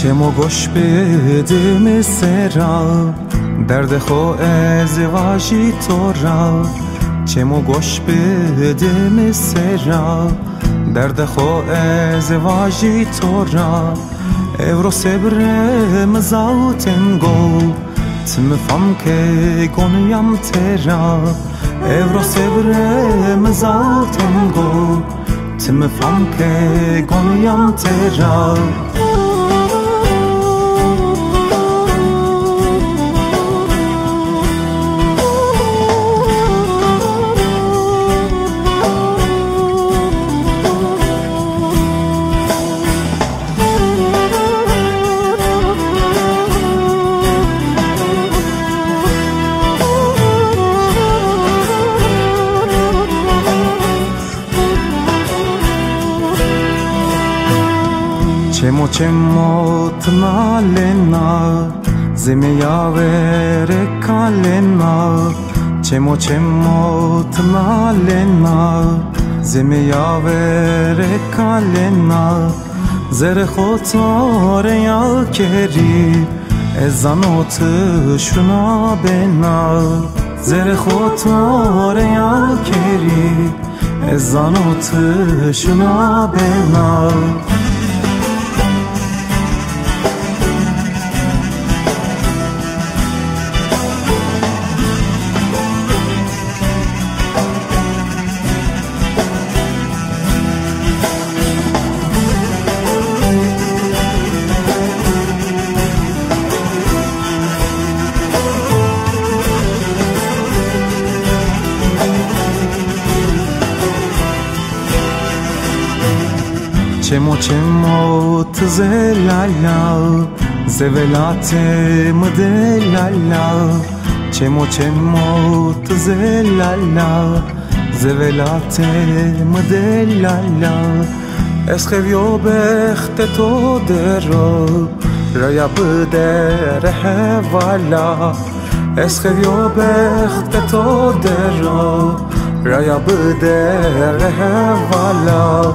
چه مو گوش بده مسرا درد خو ازواجی تو را چه مو گوش بده مسرا درد خو ازواجی تو را evro sebre mzauten go tmfam ke gonyam tera evro sebre mzauten go tmfam ke gonyam tera چمو تنالنا زمیاور کالنا چمو تنالنا زمیاور کالنا زر خطار یا کری ازانوت شنا بنا زر خطار یا کری ازانوت شنا بنا چمو تزللا زولات مدللا چمو تزللا زولات مدللا اسخویو بخت تو درو رایا بدر حوالا اسخویو بخت تو درو رایا بدر حوالا